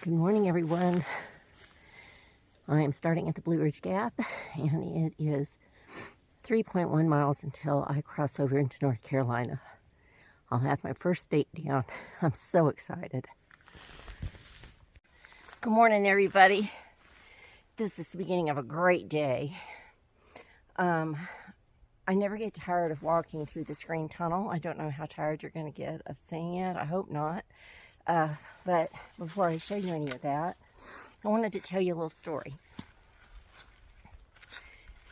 Good morning, everyone. I am starting at the Blue Ridge Gap, and it is 3.1 miles until I cross over into North Carolina. I'll have my first state down. I'm so excited. Good morning, everybody. This is the beginning of a great day. I never get tired of walking through this green tunnel. I don't know how tired you're going to get of seeing it. I hope not. But before I show you any of that, I wanted to tell you a little story.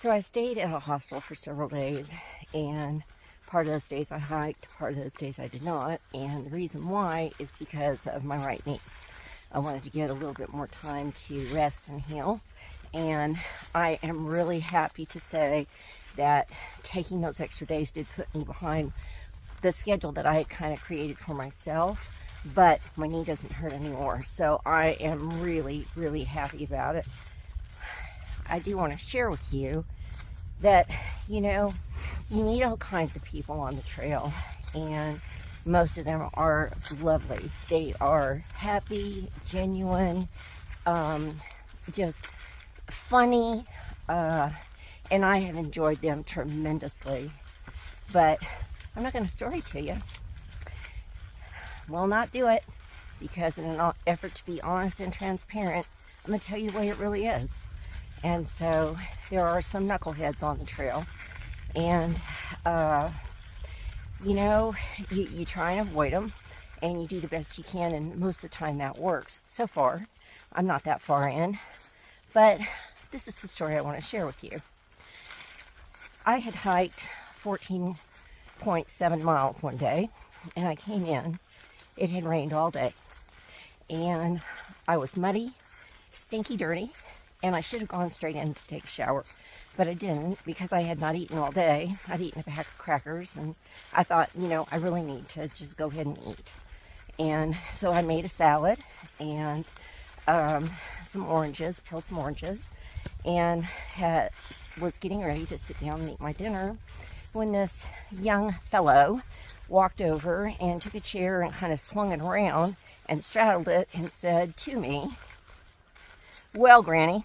So I stayed at a hostel for several days, and part of those days I hiked, part of those days I did not, and the reason why is because of my right knee. I wanted to get a little bit more time to rest and heal, and I am really happy to say that taking those extra days did put me behind the schedule that I had kind of created for myself. But my knee doesn't hurt anymore, so I am really, really happy about it. I do want to share with you that, you meet all kinds of people on the trail, and most of them are lovely. They are happy, genuine, just funny, and I have enjoyed them tremendously. But I'm not going to story to you. Will not do it, because in an effort to be honest and transparent, I'm going to tell you the way it really is. And so there are some knuckleheads on the trail, and you try and avoid them, and you do the best you can, and most of the time that works. So far, I'm not that far in, but this is the story I want to share with you. I had hiked 14.7 miles one day, and I came in. It had rained all day, and I was muddy, stinky dirty, and I should have gone straight in to take a shower, but I didn't because I had not eaten all day. I'd eaten a pack of crackers, and I thought, I really need to just go ahead and eat. And so I made a salad and some oranges, peeled some oranges, and was getting ready to sit down and eat my dinner when this young fellow walked over and took a chair and kind of swung it around and straddled it and said to me, "Well, Granny,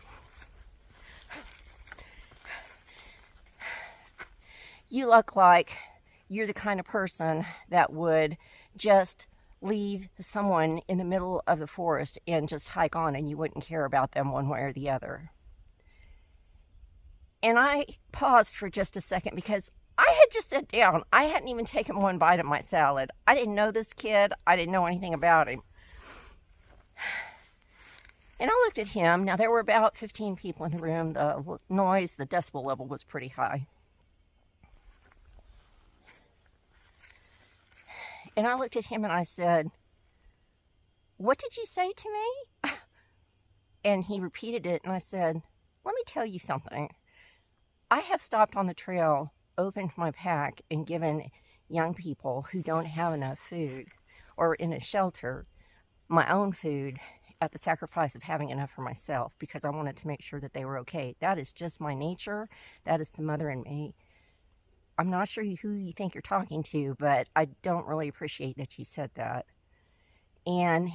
you look like you're the kind of person that would just leave someone in the middle of the forest and just hike on, and you wouldn't care about them one way or the other." And I paused for just a second because I had just sat down. I hadn't even taken one bite of my salad. I didn't know this kid. I didn't know anything about him. And I looked at him. Now, there were about 15 people in the room. The noise, the decibel level was pretty high. And I looked at him and I said, "What did you say to me?" And he repeated it, and I said, "Let me tell you something. I have stopped on the trail, opened my pack, and given young people who don't have enough food or in a shelter my own food at the sacrifice of having enough for myself, because I wanted to make sure that they were okay. That is just my nature. That is the mother in me. I'm not sure who you think you're talking to, but I don't really appreciate that you said that." And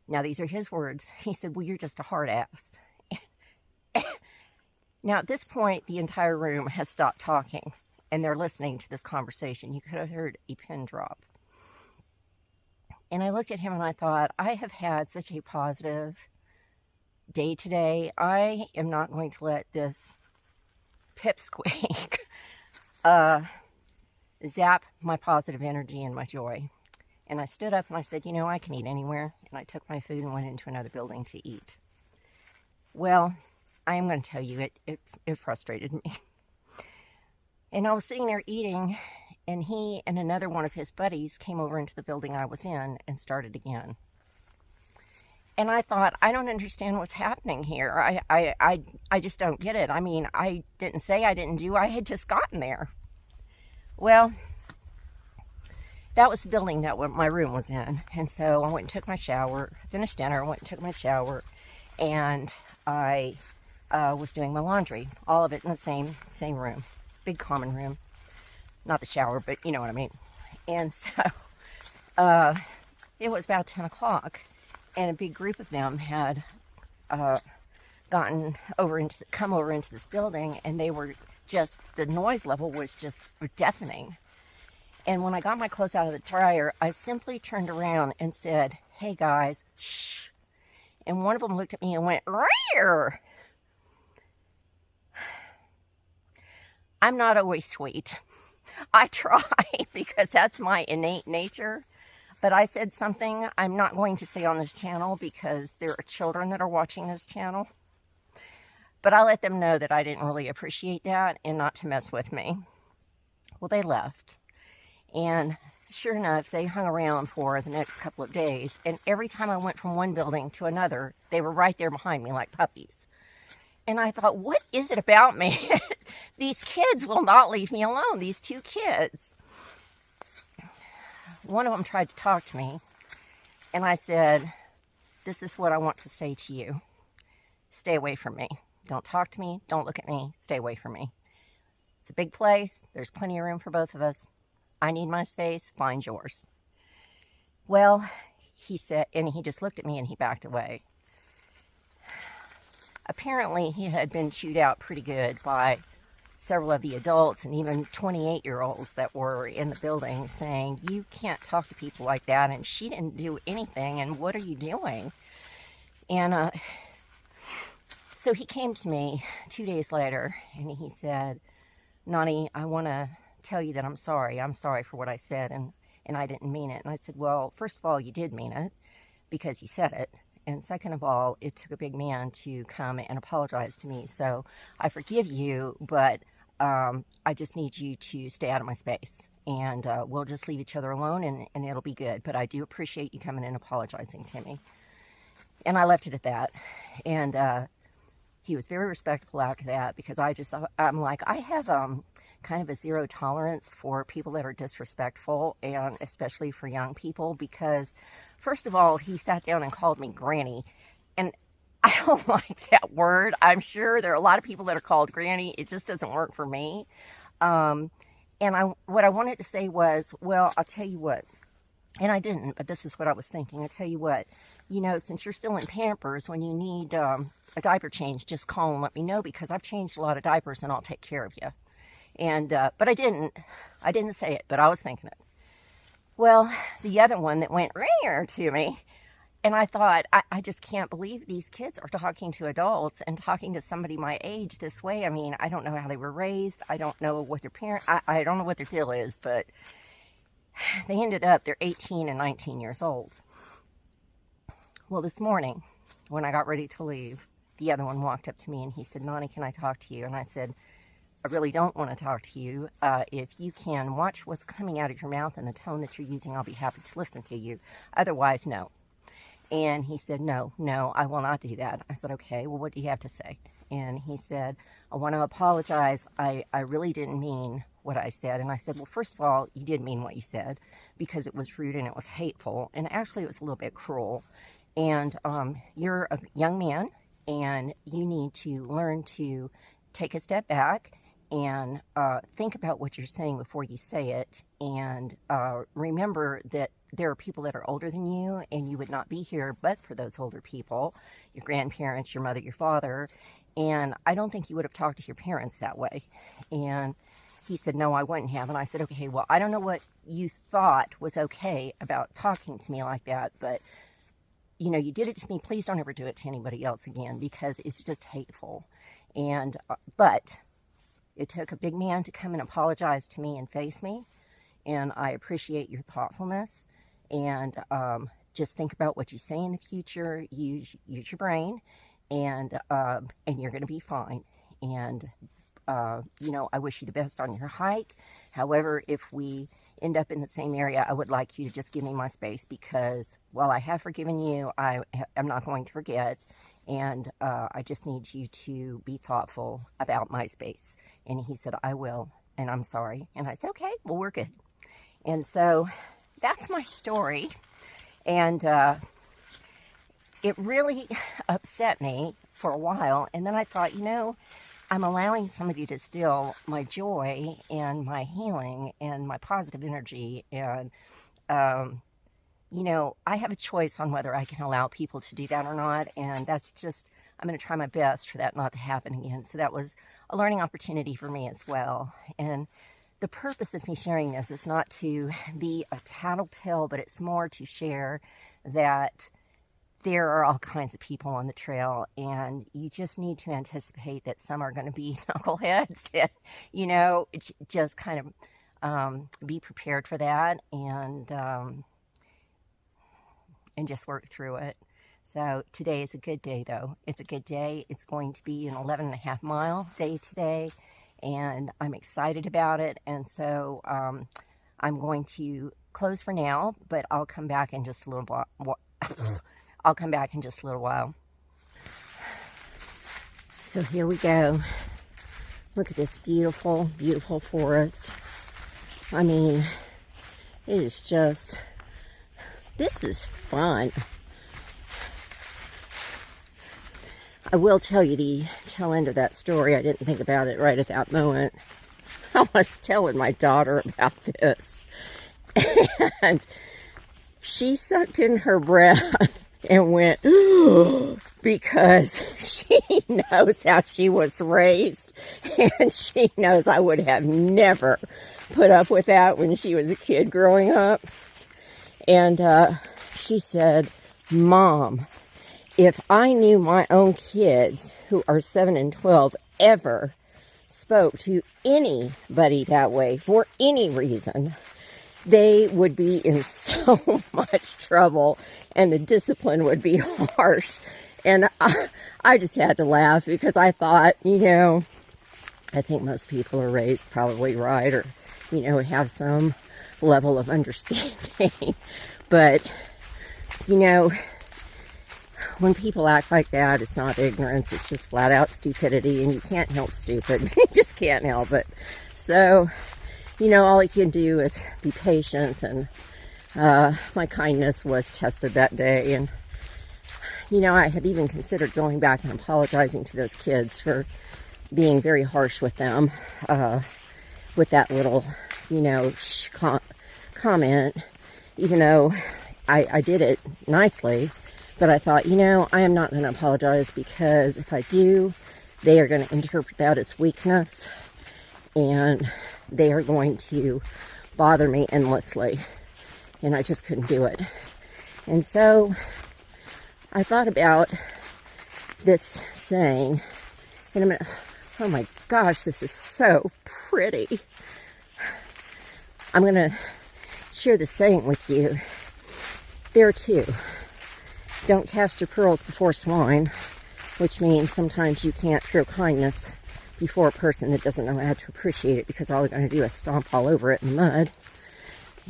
now these are his words. He said, "Well, you're just a hard ass." Now, at this point, the entire room has stopped talking, and they're listening to this conversation. You could have heard a pin drop. And I looked at him and I thought, I have had such a positive day today. I am not going to let this pipsqueak zap my positive energy and my joy. And I stood up and I said, I can eat anywhere. And I took my food and went into another building to eat. Well, I am going to tell you, it frustrated me. And I was sitting there eating, and he and another one of his buddies came over into the building I was in and started again. And I thought, I don't understand what's happening here. I just don't get it. I mean, I didn't say I didn't do. I had just gotten there. Well, that was the building that my room was in. And so I went and took my shower, finished dinner, went and took my shower, and I was doing my laundry, all of it in the same room, big common room, not the shower, but you know what I mean. And so it was about 10 o'clock, and a big group of them had come over into this building, and they were just, the noise level was just deafening. And when I got my clothes out of the dryer, I simply turned around and said, "Hey guys, shh." And one of them looked at me and went, "Rear." I'm not always sweet. I try because that's my innate nature. But I said something I'm not going to say on this channel because there are children that are watching this channel. But I let them know that I didn't really appreciate that and not to mess with me. Well, they left. And sure enough, they hung around for the next couple of days. And every time I went from one building to another, they were right there behind me like puppies. And I thought, what is it about me? These kids will not leave me alone, these two kids. One of them tried to talk to me. And I said, "This is what I want to say to you. Stay away from me. Don't talk to me. Don't look at me. Stay away from me. It's a big place. There's plenty of room for both of us. I need my space. Find yours." Well, he said, and he just looked at me and he backed away. Apparently, he had been chewed out pretty good by several of the adults and even 28-year-olds that were in the building saying, "You can't talk to people like that, and she didn't do anything, and what are you doing?" And so he came to me 2 days later, and he said, "Nonnie, I want to tell you that I'm sorry. I'm sorry for what I said, and I didn't mean it." And I said, "Well, first of all, you did mean it because you said it. And second of all, it took a big man to come and apologize to me. So I forgive you, but I just need you to stay out of my space. And we'll just leave each other alone, and it'll be good. But I do appreciate you coming and apologizing to me." And I left it at that. And he was very respectful after that, because I'm like, I have kind of a zero tolerance for people that are disrespectful, and especially for young people, because first of all, he sat down and called me granny, and I don't like that word. I'm sure there are a lot of people that are called granny. It just doesn't work for me. And what I wanted to say was, well, I'll tell you what, and I didn't, but this is what I was thinking. I tell you what, since you're still in Pampers, when you need a diaper change, just call and let me know, because I've changed a lot of diapers and I'll take care of you. And but I didn't say it, but I was thinking it. Well, the other one that went "rear" to me, and I thought, I just can't believe these kids are talking to adults and talking to somebody my age this way. I mean, I don't know how they were raised. I don't know what their I don't know what their deal is, but they ended up, they're 18 and 19 years old. Well, this morning, when I got ready to leave, the other one walked up to me and he said, "Nonnie, can I talk to you?" And I said, "I really don't want to talk to you. If you can watch what's coming out of your mouth and the tone that you're using, I'll be happy to listen to you. Otherwise, no." And he said, no, I will not do that. I said, "Okay, well, what do you have to say?" And he said, "I want to apologize. I really didn't mean what I said." And I said, "Well, first of all, you did mean what you said, because it was rude and it was hateful. And actually, it was a little bit cruel. And you're a young man, and you need to learn to take a step back and think about what you're saying before you say it. And remember that there are people that are older than you, and you would not be here but for those older people, your grandparents, your mother, your father. And I don't think you would have talked to your parents that way." And he said, "No, I wouldn't have." And I said, "Okay, well, I don't know what you thought was okay about talking to me like that, but you did it to me. Please don't ever do it to anybody else again, because it's just hateful." And but it took a big man to come and apologize to me and face me. And I appreciate your thoughtfulness. And just think about what you say in the future. Use your brain, and you're going to be fine. And I wish you the best on your hike. However, if we end up in the same area, I would like you to just give me my space, because while I have forgiven you, I'm not going to forget. And I just need you to be thoughtful about my space." And he said, "I will, and I'm sorry." And I said, "Okay, well, we're good." And so that's my story. And it really upset me for a while. And then I thought, I'm allowing somebody to steal my joy and my healing and my positive energy. And you know, I have a choice on whether I can allow people to do that or not, and that's just, I'm going to try my best for that not to happen again. So that was a learning opportunity for me as well. And the purpose of me sharing this is not to be a tattletale, but it's more to share that there are all kinds of people on the trail, and you just need to anticipate that some are going to be knuckleheads, and, you know, just kind of be prepared for that, and just work through it. So today is a good day, though. It's a good day. It's going to be an 11.5-mile day today, and I'm excited about it. And so I'm going to close for now, but I'll come back in just a little while. I'll come back in just a little while. So here we go. Look at this beautiful, beautiful forest. I mean, it is just, this is fun. I will tell you the tail end of that story. I didn't think about it right at that moment. I was telling my daughter about this, and she sucked in her breath and went, because she knows how she was raised, and she knows I would have never put up with that when she was a kid growing up. And she said, Mom, if I knew my own kids, who are 7 and 12, ever spoke to anybody that way for any reason, they would be in so much trouble, and the discipline would be harsh. And I just had to laugh, because I thought, you know, I think most people are raised probably right, or, you know, have some level of understanding. But, you know, when people act like that, it's not ignorance, it's just flat out stupidity, and you can't help stupid. You just can't help it. So, you know, all you can do is be patient, and my kindness was tested that day. And, you know, I had even considered going back and apologizing to those kids for being very harsh with them, with that little, you know, comment, even though I did it nicely. But I thought, you know, I am not going to apologize, because if I do, they are going to interpret that as weakness, and they are going to bother me endlessly, and I just couldn't do it. And so I thought about this saying, and I'm gonna, oh my gosh, this is so pretty. I'm going to share the saying with you. There too. Don't cast your pearls before swine, which means sometimes you can't throw kindness before a person that doesn't know how to appreciate it, because all they're going to do is stomp all over it in the mud.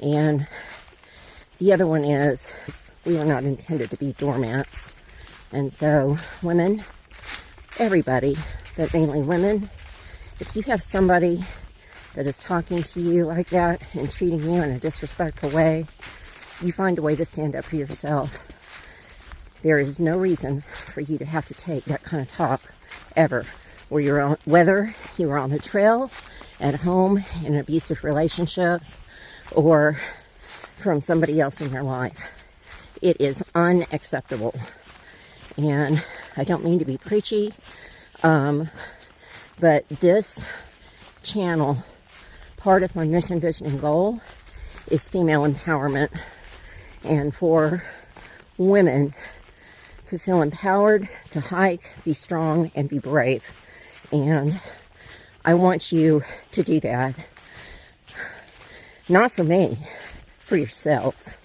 And the other one is, we are not intended to be doormats. And so, women, everybody, but mainly women, if you have somebody that is talking to you like that and treating you in a disrespectful way, you find a way to stand up for yourself. There is no reason for you to have to take that kind of talk ever. Whether you're on the trail, at home, in an abusive relationship, or from somebody else in your life. It is unacceptable. And I don't mean to be preachy, but this channel, part of my mission, vision, and goal is female empowerment, and for women to feel empowered, to hike, be strong, and be brave. And I want you to do that. Not for me, for yourselves.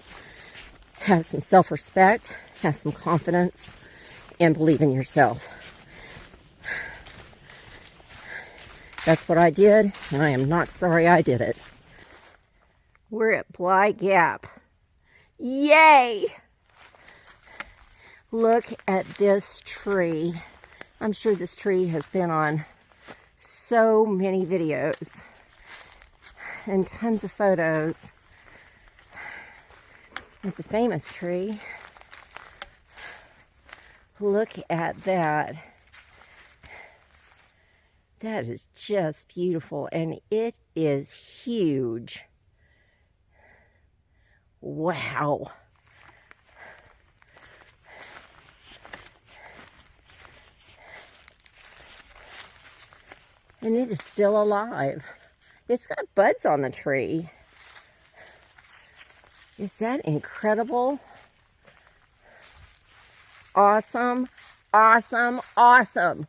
Have some self-respect, have some confidence, and believe in yourself. That's what I did, and I am not sorry I did it. We're at Bly Gap. Yay! Look at this tree. I'm sure this tree has been on so many videos and tons of photos. It's a famous tree. Look at that. That is just beautiful, and it is huge. Wow. And it is still alive. It's got buds on the tree. Is that incredible? Awesome, awesome, awesome.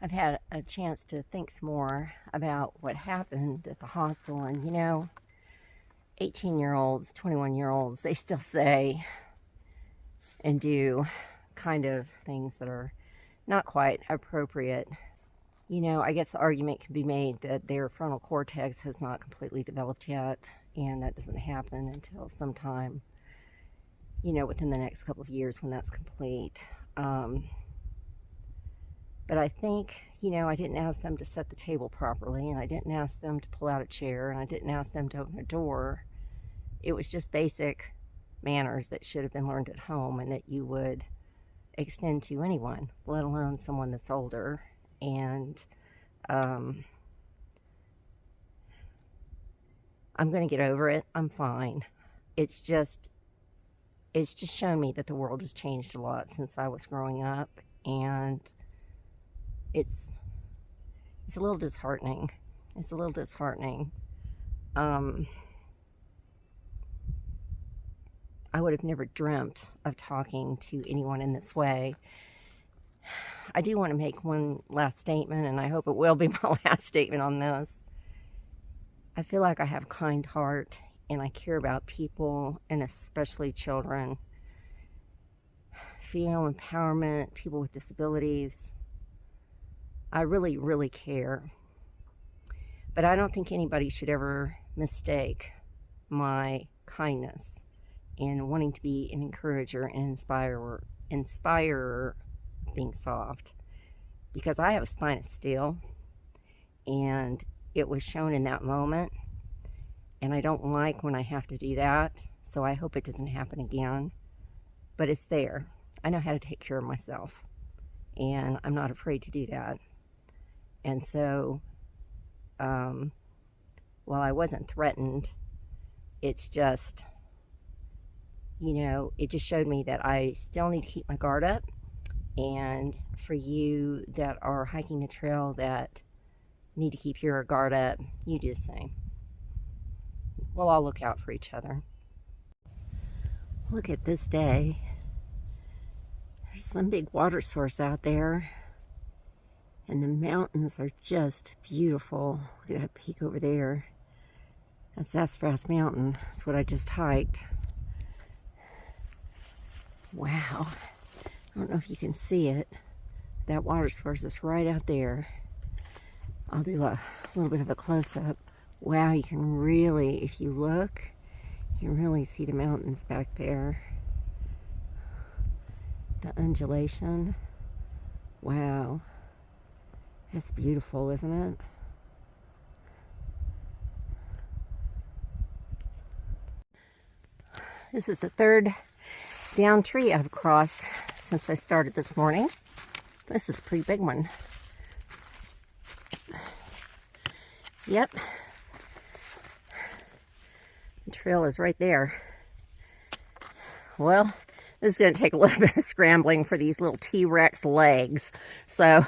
I've had a chance to think some more about what happened at the hostel, and you know, 18-year-olds, 21-year-olds, they still say and do kind of things that are not quite appropriate. You know, I guess the argument can be made that their frontal cortex has not completely developed yet, and that doesn't happen until sometime, you know, within the next couple of years when that's complete. But I think, you know, I didn't ask them to set the table properly, and I didn't ask them to pull out a chair, and I didn't ask them to open a door. It was just basic manners that should have been learned at home and that you would extend to anyone, let alone someone that's older. And I'm going to get over it. I'm fine. It's just shown me that the world has changed a lot since I was growing up, and it's a little disheartening. It's a little disheartening. I would have never dreamt of talking to anyone in this way. I do want to make one last statement, and I hope it will be my last statement on this. I feel like I have a kind heart, and I care about people, and especially children. Female empowerment, people with disabilities. I really, really care. But I don't think anybody should ever mistake my kindness and wanting to be an encourager and inspirer being soft. Because I have a spine of steel, and it was shown in that moment, and I don't like when I have to do that, so I hope it doesn't happen again. But it's there. I know how to take care of myself, and I'm not afraid to do that. And so, while I wasn't threatened, it's just, you know, it just showed me that I still need to keep my guard up. And for you that are hiking the trail that need to keep your guard up, you do the same. We'll all look out for each other. Look at this day. There's some big water source out there, and the mountains are just beautiful. Look at that peak over there. That's Sassafras Mountain. That's what I just hiked. Wow. I don't know if you can see it. That water source is right out there. I'll do a little bit of a close-up. Wow, you can really, if you look, you can really see the mountains back there. The undulation. Wow. That's beautiful, isn't it? This is the third down tree I've crossed since I started this morning. This is a pretty big one. Yep. The trail is right there. Well, this is going to take a little bit of scrambling for these little T-Rex legs. So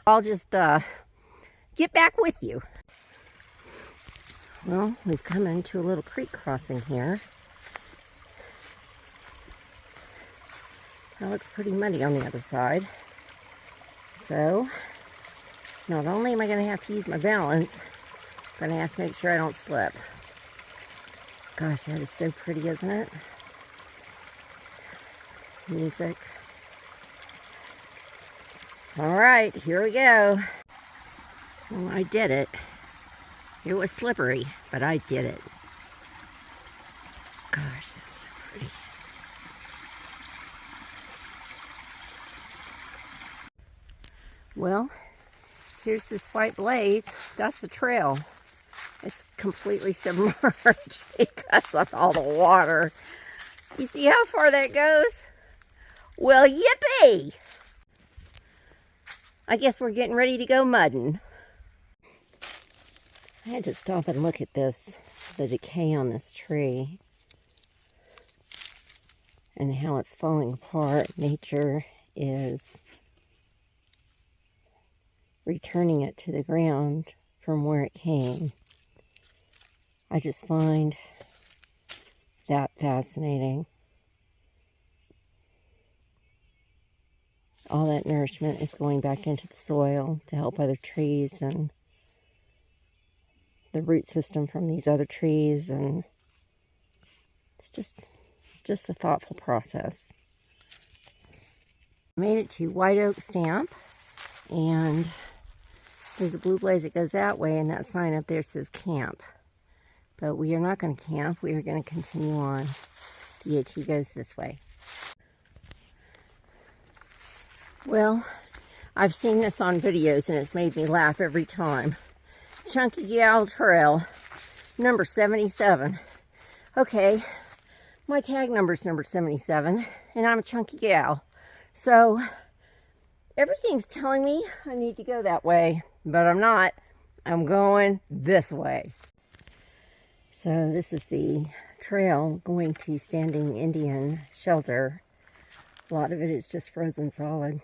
I'll just get back with you. Well, we've come into a little creek crossing here. That looks pretty muddy on the other side. So, not only am I going to have to use my balance, I'm going to have to make sure I don't slip. Gosh, that is so pretty, isn't it? Music. All right, here we go. Well, I did it. It was slippery, but I did it. Gosh, that's so pretty. Well, here's this white blaze. That's the trail. It's completely submerged because of all the water. You see how far that goes? Well, yippee! I guess we're getting ready to go mudding. I had to stop and look at this, the decay on this tree, and how it's falling apart. Nature is returning it to the ground from where it came. I just find that fascinating. All that nourishment is going back into the soil to help other trees and the root system from these other trees, and it's just a thoughtful process. I made it to White Oak Stamp, and there's a blue blaze that goes that way, and that sign up there says camp. But we are not going to camp. We are going to continue on. The AT goes this way. Well, I've seen this on videos, and it's made me laugh every time. Chunky Gal Trail, number 77. Okay, my tag number's number 77, and I'm a chunky gal. So, everything's telling me I need to go that way, but I'm not. I'm going this way. So, this is the trail going to Standing Indian Shelter. A lot of it is just frozen solid.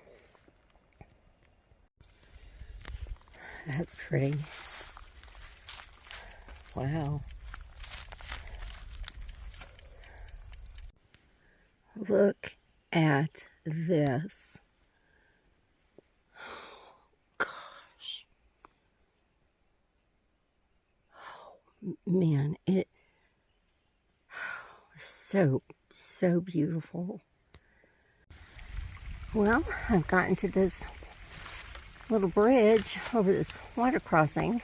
That's pretty. Wow. Look at this. Oh, gosh. Oh, man, it so beautiful. Well, I've gotten to this little bridge over this water crossing,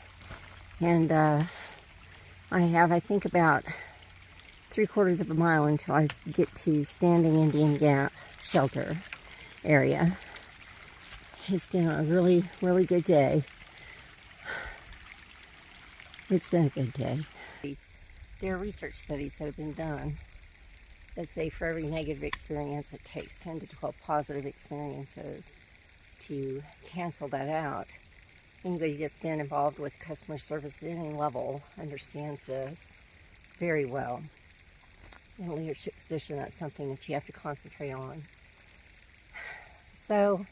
and I think about 3/4 of a mile until I get to Standing Indian Gap Shelter area. It's been a really good day. It's been a good day. There are research studies that have been done that say for every negative experience, it takes 10 to 12 positive experiences to cancel that out. Anybody that's been involved with customer service at any level understands this very well. In a leadership position, that's something that you have to concentrate on. So,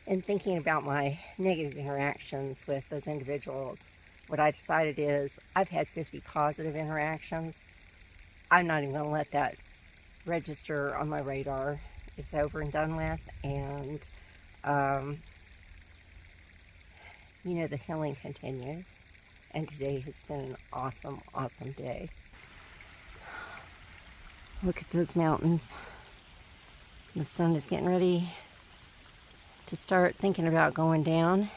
in thinking about my negative interactions with those individuals, what I decided is I've had 50 positive interactions. I'm not even going to let that register on my radar. It's over and done with, and you know, the healing continues, and today has been an awesome day. Look at those mountains. The sun is getting ready to start thinking about going down.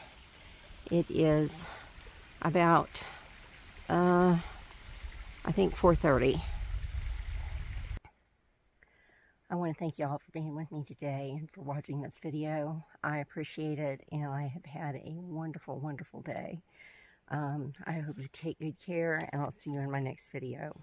It is about I think 4:30. I want to thank you all for being with me today and for watching this video. I appreciate it, and I have had a wonderful day. I hope you take good care, and I'll see you in my next video.